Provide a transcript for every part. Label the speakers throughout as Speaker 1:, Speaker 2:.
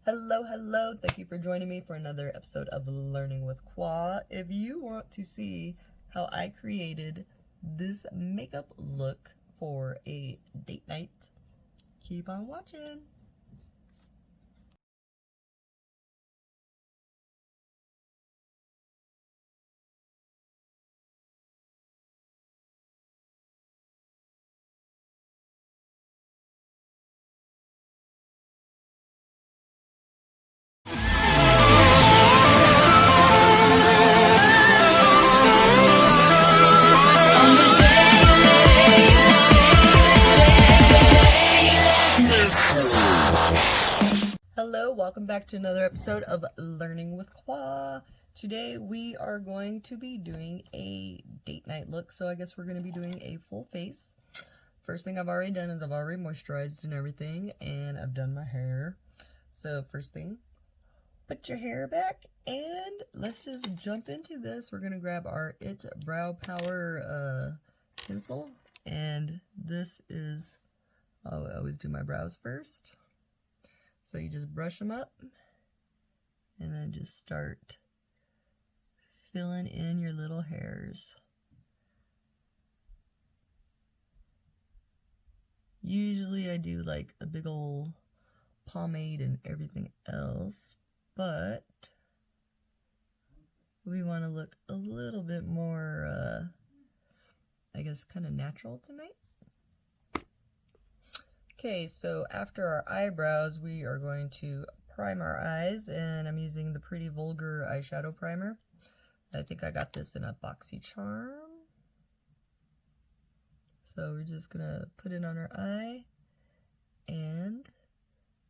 Speaker 1: Hello. Thank you for joining me for another episode of Learning with Qua. If you want to see how I created this makeup look for a date night, keep on watching. Hello, welcome back to another episode of Learning with Qua. Today we are going to be doing a date night look, so I guess we're going to be doing a full face. First thing I've already done is I've already moisturized and everything, and I've done my hair. So first thing, put your hair back, and let's just jump into this. We're going to grab our It Brow Power pencil, and this is, I always do my brows first. So you just brush them up, and then just start filling in your little hairs. Usually I do like a big old pomade and everything else, but we want to look a little bit more, I guess, kind of natural tonight. Okay, so after our eyebrows, we are going to prime our eyes, and I'm using the Pretty Vulgar eyeshadow primer. I think I got this in a BoxyCharm. So we're just gonna put it on our eye and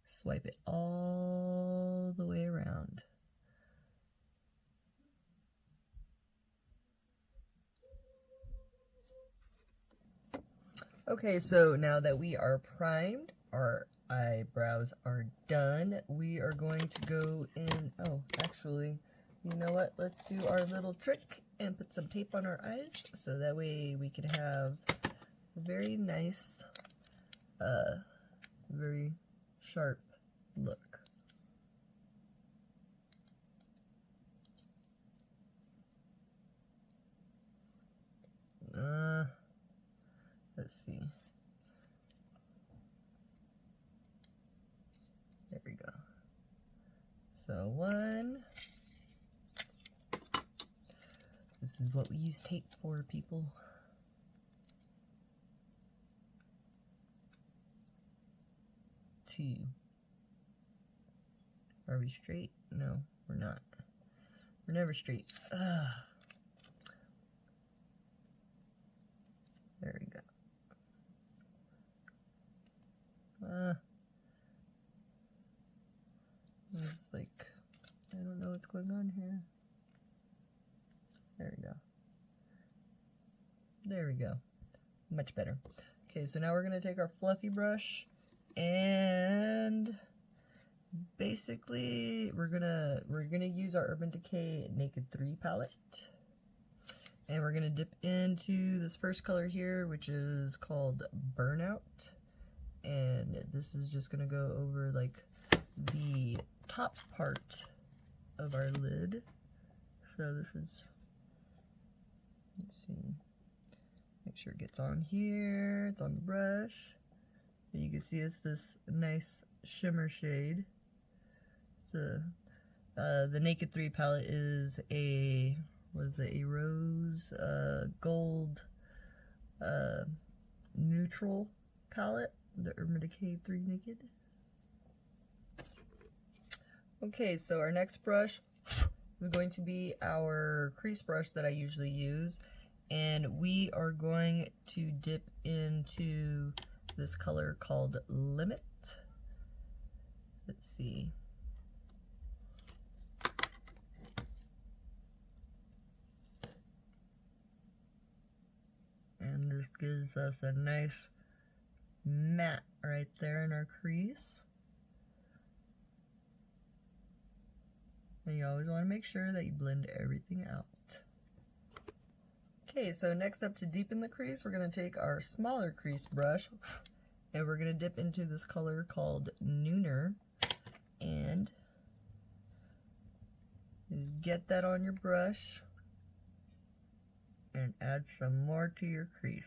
Speaker 1: swipe it all the way around. Okay, so now that we are primed, our eyebrows are done, we are going to go in, oh, actually, you know what, let's do our little trick and put some tape on our eyes, so that way we can have a very nice, very sharp look. Let's see. There we go. So one. This is what we use tape for, people. Two. Are we straight? No, we're not. We're never straight. Ugh. There we go. It's like, I don't know what's going on here. There we go. There we go. Much better. Okay, so now we're gonna take our fluffy brush, and basically we're gonna use our Urban Decay Naked 3 palette. And we're gonna dip into this first color here, which is called Burnout. And this is just gonna go over like the top part of our lid. So this is, let's see, make sure it gets on here, it's on the brush. And you can see it's this nice shimmer shade. It's the Naked 3 palette is a, was it a rose gold neutral palette, the Urban Decay 3 Naked. Okay, so our next brush is going to be our crease brush that I usually use, and we are going to dip into this color called Limit. Let's see. And this gives us a nice matte right there in our crease. And you always want to make sure that you blend everything out. Okay, so next up, to deepen the crease, we're going to take our smaller crease brush and we're going to dip into this color called Nooner. And Just get that on your brush and add some more to your crease.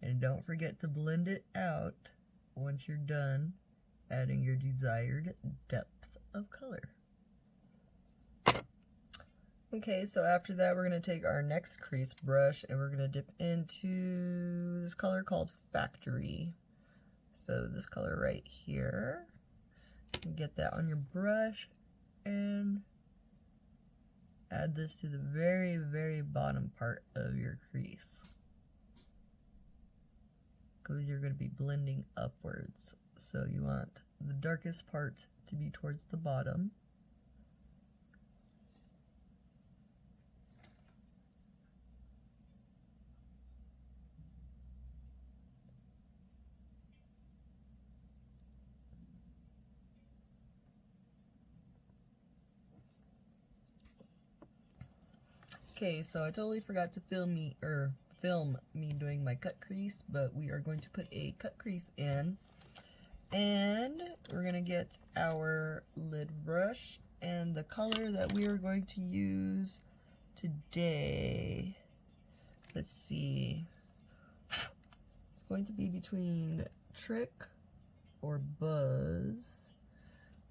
Speaker 1: And don't forget to blend it out once you're done adding your desired depth of color. Okay, so after that we're going to take our next crease brush and we're going to dip into this color called Factory. So this color right here. Get that on your brush and add this to the very, very bottom part of your crease, because you're going to be blending upwards. So you want the darkest part to be towards the bottom. Okay, so I totally forgot to film me doing my cut crease, but we are going to put a cut crease in, and we're gonna get our lid brush, and the color that we are going to use today, let's see, it's going to be between Trick or Buzz.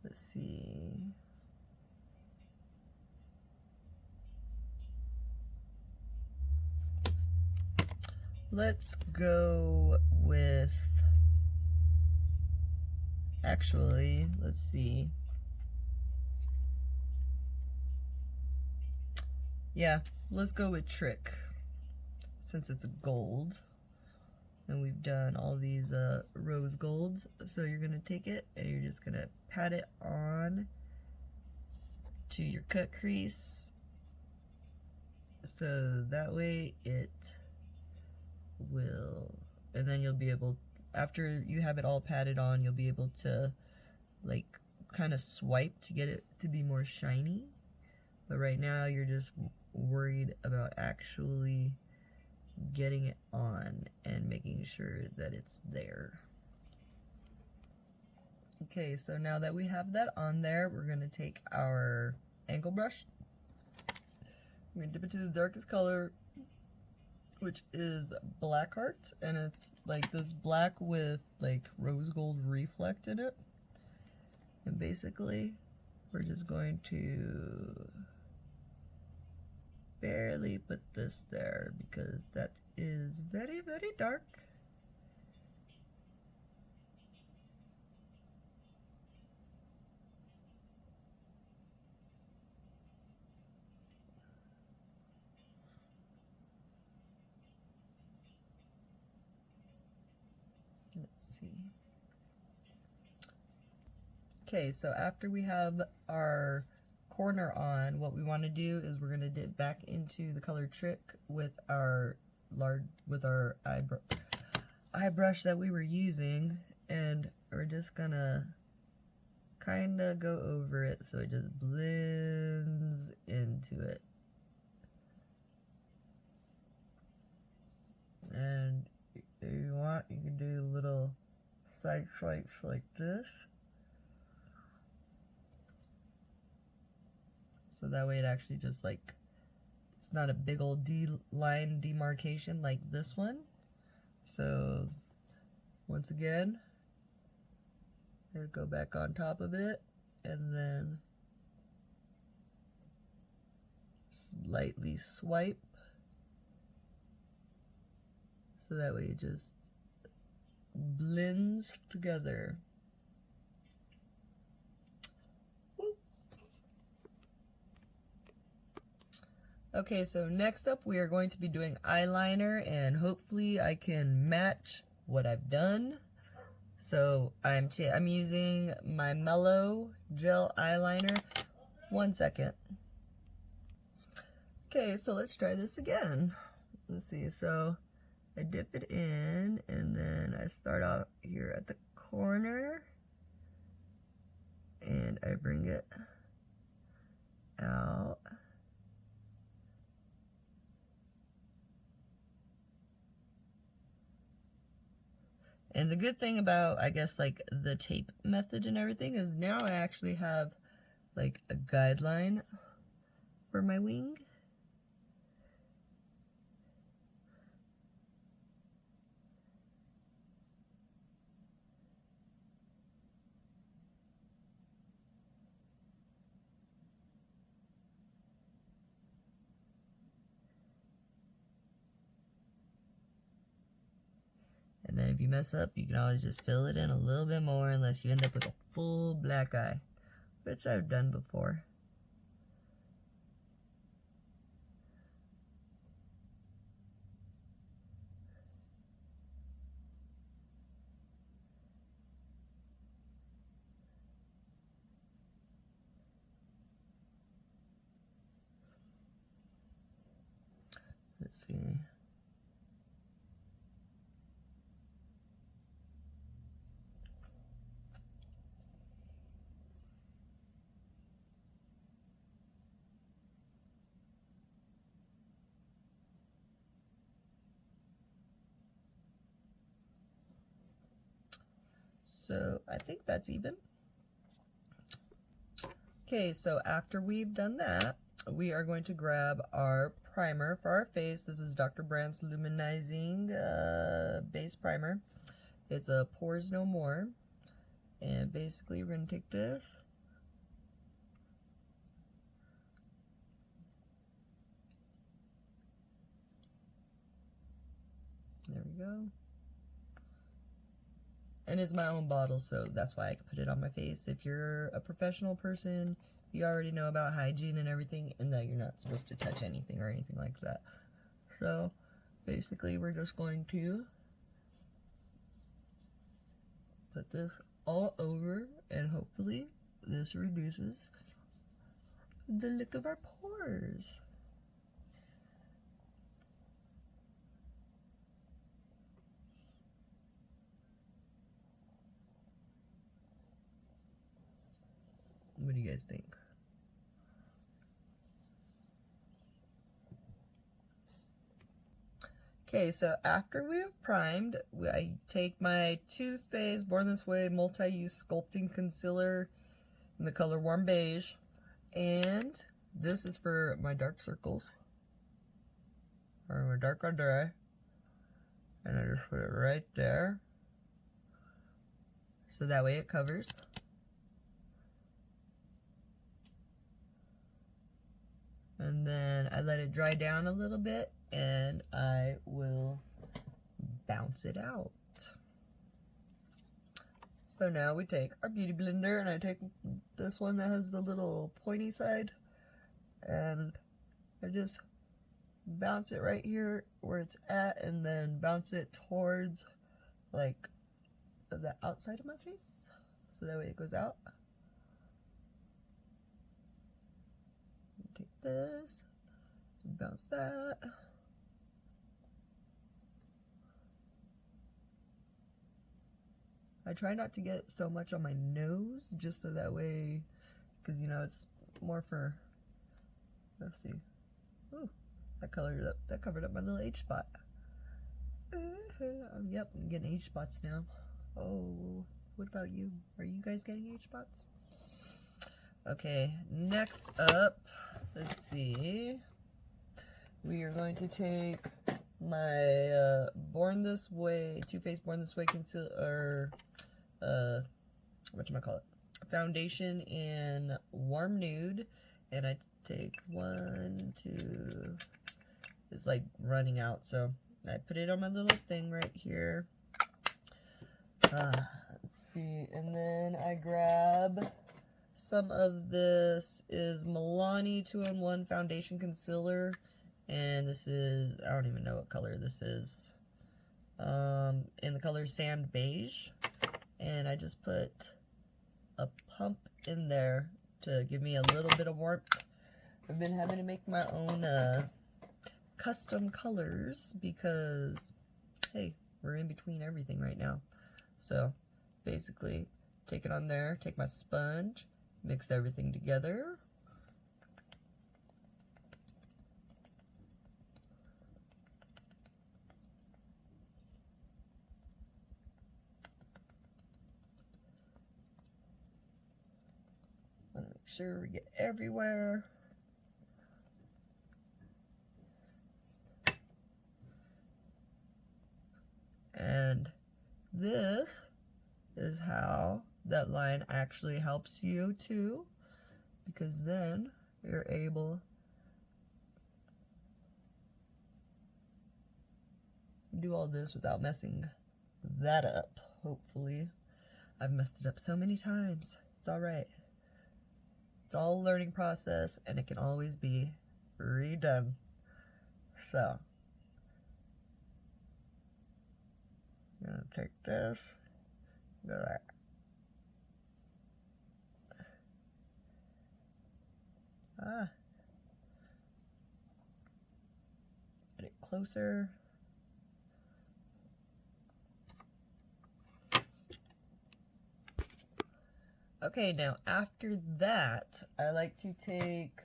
Speaker 1: Let's see. Let's go with, actually, let's see. Yeah, let's go with Trick, since it's a gold. And we've done all these rose golds. So you're going to take it and you're just going to pat it on to your cut crease. So that way it will, and then you'll be able, after you have it all patted on, you'll be able to like kind of swipe to get it to be more shiny. But right now you're just worried about actually getting it on and making sure that it's there. Okay, so now that we have that on there, we're going to take our angle brush. We're going to dip it to the darkest color, which is Black Heart, and it's like this black with like rose gold reflect in it. And basically, we're just going to barely put this there because that is very, very dark. Let's see. Okay, so after we have our corner on, what we want to do is we're going to dip back into the color Trick with our eye brush that we were using, and we're just gonna kind of go over it so it just blends into it. And if you want, you can do little side swipes like this. So that way it actually just like, it's not a big old line demarcation like this one. So once again, I'll go back on top of it and then slightly swipe. So that way it just blends together. Okay, so next up we are going to be doing eyeliner, and hopefully I can match what I've done. So I'm using my Mellow gel eyeliner. 1 second. Okay, so let's try this again. Let's see, so I dip it in and then I start out here at the corner and I bring it out. And the good thing about, I guess, like the tape method and everything is now I actually have like a guideline for my wing. And then if you mess up, you can always just fill it in a little bit more unless you end up with a full black eye, which I've done before. Let's see. So I think that's even. Okay, so after we've done that, we are going to grab our primer for our face. This is Dr. Brandt's Luminizing Base Primer. It's a Pores No More. And basically we're going to take this. There we go. And it's my own bottle, so that's why I can put it on my face. If you're a professional person, you already know about hygiene and everything, and that you're not supposed to touch anything or anything like that. So, basically, we're just going to put this all over, and hopefully, this reduces the look of our pores. What do you guys think? Okay, so after we have primed, I take my Too Faced Born This Way Multi-Use Sculpting Concealer in the color Warm Beige. And this is for my dark circles, or my dark under eye. And I just put it right there, so that way it covers. And then I let it dry down a little bit, and I will bounce it out. So now we take our beauty blender, and I take this one that has the little pointy side, and I just bounce it right here where it's at, and then bounce it towards like the outside of my face, so that way it goes out. Take this, bounce that. I try not to get so much on my nose, just so that way, because you know it's more for, let's see, ooh, that colored up, that covered up my little H spot. Yep, I'm getting H spots now. Oh, what about you? Are you guys getting H spots? Okay, next up, let's see, we are going to take my Born This Way, Too Faced Born This Way concealer, whatchamacallit, foundation in Warm Nude, and I take 1, 2, it's like running out, so I put it on my little thing right here. Let's see, and then I grab some of this is Milani 2-in-1 Foundation Concealer, and this is, I don't even know what color this is, in the color Sand Beige, and I just put a pump in there to give me a little bit of warmth. I've been having to make my own custom colors because, hey, we're in between everything right now. So basically, take it on there, take my sponge, mix everything together. Want to make sure we get everywhere. this is how that line actually helps you too, because then you're able to do all this without messing that up, hopefully. I've messed it up so many times. It's alright. It's all a learning process, and it can always be redone. So, I'm gonna take this, go like get it closer. Okay, now after that, I like to take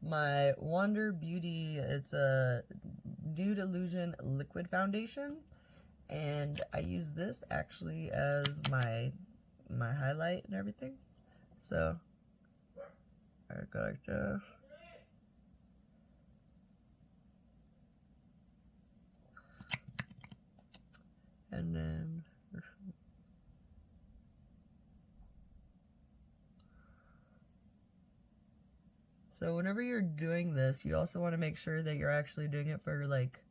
Speaker 1: my Wander Beauty, it's a Nude Illusion Liquid Foundation, and I use this actually as my highlight and everything. So, I go like this. And then so whenever you're doing this, you also want to make sure that you're actually doing it for like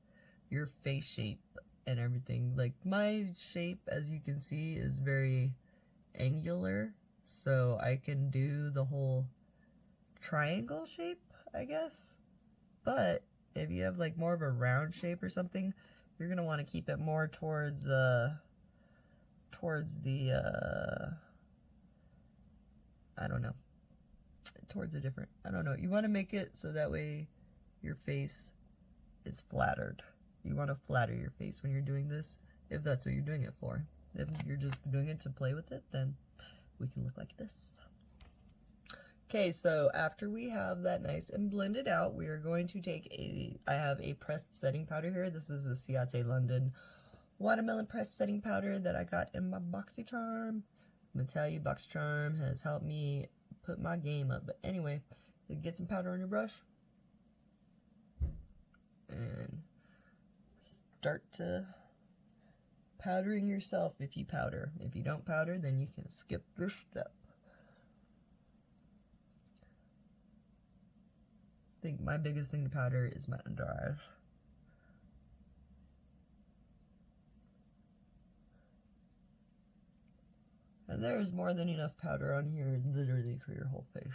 Speaker 1: your face shape and everything. Like my shape, as you can see, is very angular, so I can do the whole triangle shape, I guess. But if you have like more of a round shape or something, you're gonna want to keep it more towards the I don't know, towards a different, I don't know, you want to make it so that way your face is flattered. You want to flatter your face when you're doing this, if that's what you're doing it for. If you're just doing it to play with it, then we can look like this. Okay, so after we have that nice and blended out, we are going to take I have a pressed setting powder here. This is a Ciate London watermelon pressed setting powder that I got in my BoxyCharm. I'm gonna tell you, BoxyCharm has helped me put my game up. But anyway, get some powder on your brush and start to powdering yourself if you powder. If you don't powder, then you can skip this step. I think my biggest thing to powder is my under eyes. And there's more than enough powder on here literally for your whole face.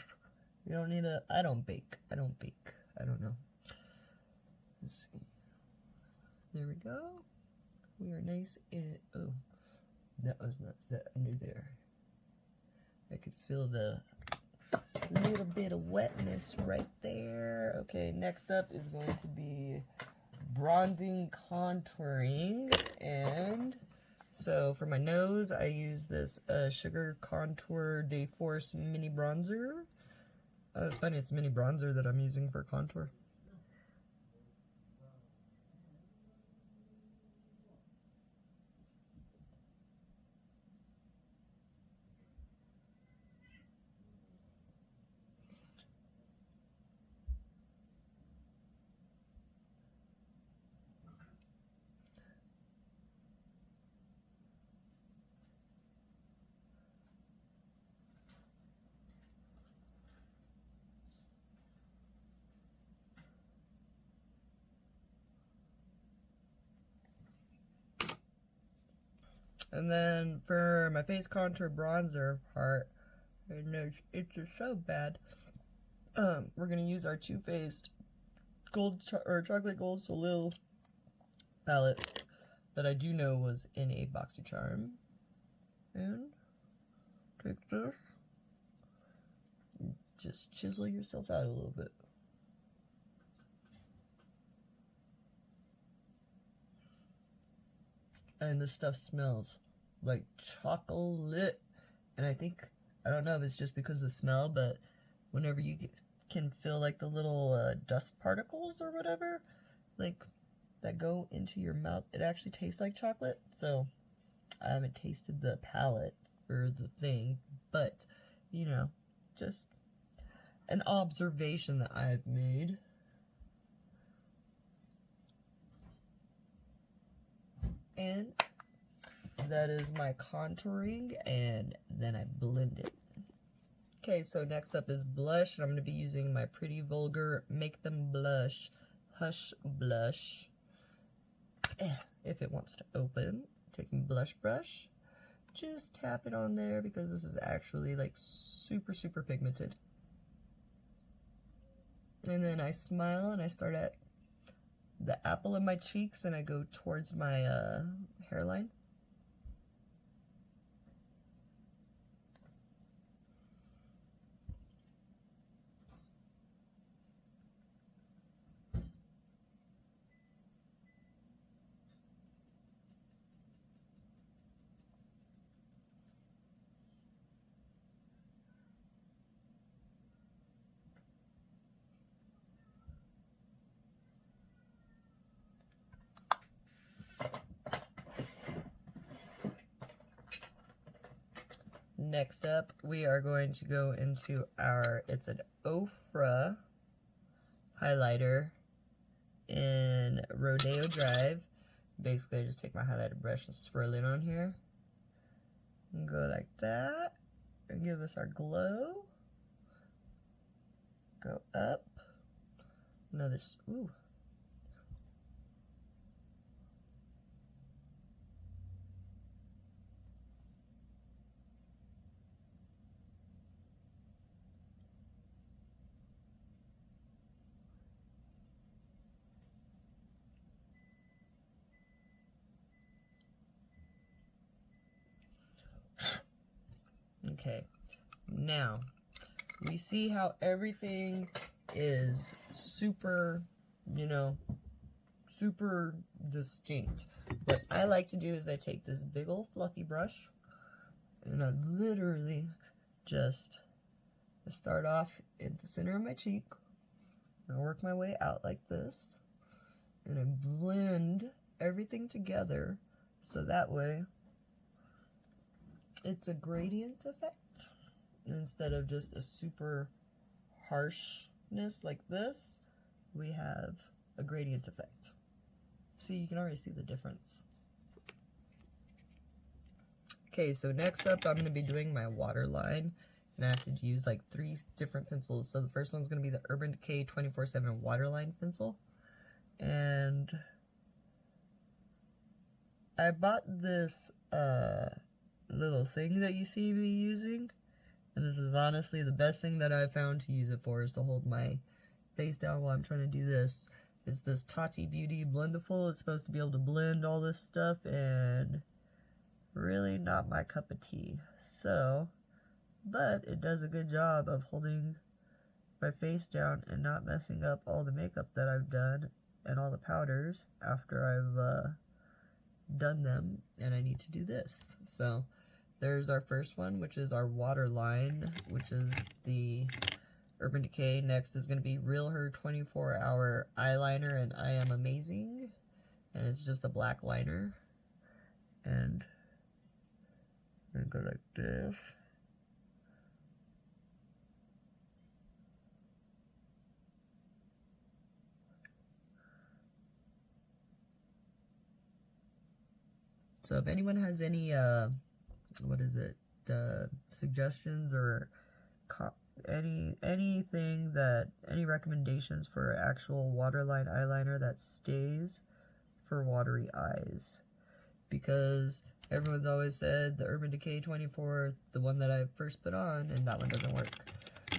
Speaker 1: You don't need a, I don't bake. I don't know. Let's see. There we go. We are nice and, oh, that was not set under there. I could feel the little bit of wetness right there. Okay, next up is going to be bronzing contouring. And so for my nose, I use this Sugar Contour Day Force Mini Bronzer. It's funny, it's mini bronzer that I'm using for contour. And then for my face contour bronzer part, and it's just so bad. We're gonna use our Too Faced chocolate gold Soleil palette that I do know was in a BoxyCharm. And take this, just chisel yourself out a little bit. And this stuff smells like chocolate. And I don't know if it's just because of the smell, but whenever you can feel like the little dust particles or whatever, like that go into your mouth, it actually tastes like chocolate. So I haven't tasted the palette or the thing, but you know, just an observation that I've made. And that is my contouring, and then I blend it. Okay, so next up is blush, and I'm going to be using my Pretty Vulgar Make Them Blush Hush Blush. If it wants to open, taking blush brush, just tap it on there because this is actually like super pigmented. And then I smile and I start at the apple of my cheeks and I go towards my hairline. Next up, we are going to go into it's an Ofra highlighter in Rodeo Drive. Basically, I just take my highlighter brush and swirl it on here. And go like that. And give us our glow. Go up. Another, ooh. Okay, now we see how everything is super, you know, super distinct. What I like to do is I take this big old fluffy brush and I literally just start off at the center of my cheek and I work my way out like this and I blend everything together so that way it's a gradient effect instead of just a super harshness like this. We have a gradient effect. See, you can already see the difference. Okay, so next up I'm going to be doing my waterline, and I have to use like 3 different pencils. So the first one's going to be the Urban Decay 24/7 waterline pencil, and I bought this little thing that you see me using, and this is honestly the best thing that I've found to use it for, is to hold my face down while I'm trying to do this. It's this Tati Beauty Blendiful. It's supposed to be able to blend all this stuff, and really not my cup of tea. So, but it does a good job of holding my face down and not messing up all the makeup that I've done and all the powders after I've done them, and I need to do this. So there's our first one, which is our waterline, which is the Urban Decay. Next is going to be Real Her 24-hour eyeliner, and I Am Amazing, and it's just a black liner, and I'm going to go like this. So if anyone has any, suggestions or any recommendations for actual waterline eyeliner that stays for watery eyes, because everyone's always said the Urban Decay 24, the one that I first put on, and that one doesn't work.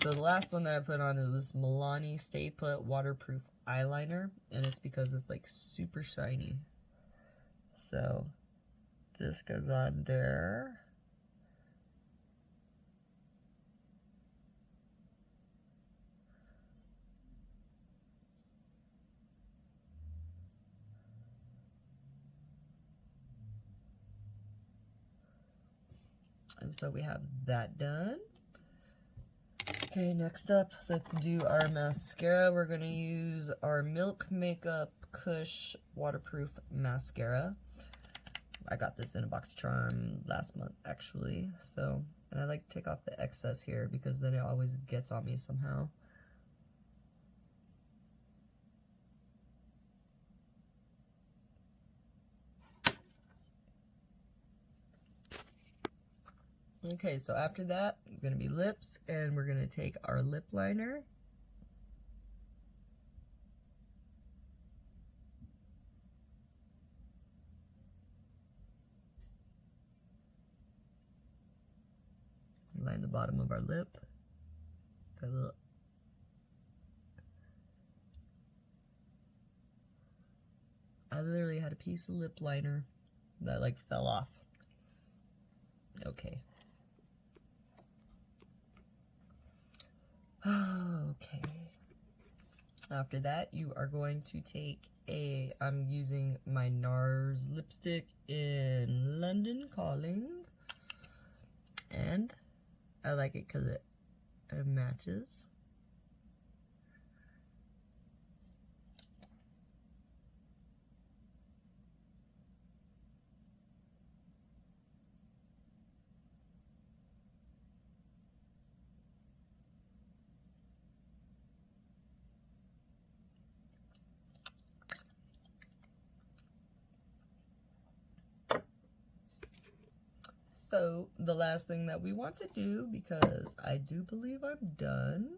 Speaker 1: So the last one that I put on is this Milani Stay Put waterproof eyeliner, and it's because it's like super shiny. So this goes on there. And so we have that done. Okay, next up, let's do our mascara. We're going to use our Milk Makeup Kush waterproof mascara. I got this in a BoxyCharm last month, actually. So, and I like to take off the excess here because then it always gets on me somehow. Okay, so after that, it's going to be lips, and we're going to take our lip liner. Line the bottom of our lip. That little. I literally had a piece of lip liner that like fell off. Okay. Okay. After that, you are going to take I'm using my Nars lipstick in London Calling. And I like it because it matches. So the last thing that we want to do, because I do believe I'm done.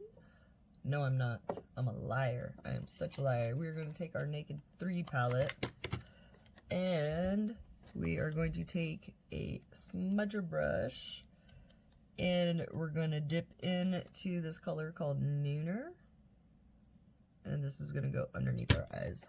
Speaker 1: No, I'm not. I'm a liar. I am such a liar. We're going to take our Naked 3 palette, and we are going to take a smudger brush, and we're going to dip into this color called Nooner, and this is going to go underneath our eyes.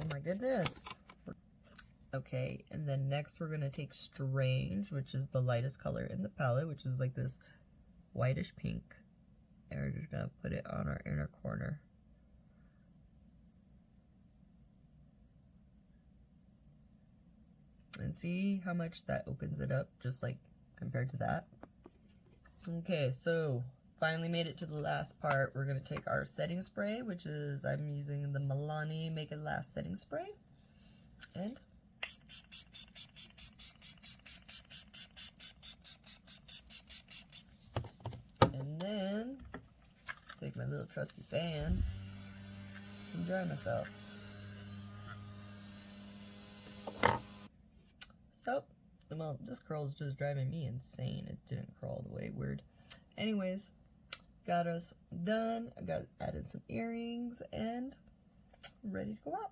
Speaker 1: Oh my goodness. Okay, and then next we're going to take Strange, which is the lightest color in the palette, which is like this whitish pink. And we're just going to put it on our inner corner. And see how much that opens it up, just like compared to that. Okay, so finally made it to the last part. We're going to take our setting spray, which is, I'm using the Milani Make It Last setting spray. And then take my little trusty fan and dry myself. So, well, this curl is just driving me insane. It didn't curl all the way, weird. Anyways, got us done. I got added some earrings and ready to go out.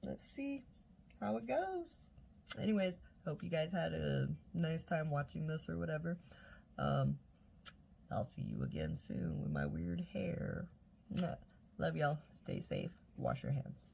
Speaker 1: Let's see how it goes. Anyways, hope you guys had a nice time watching this or whatever. I'll see you again soon with my weird hair. Love y'all. Stay safe. Wash your hands.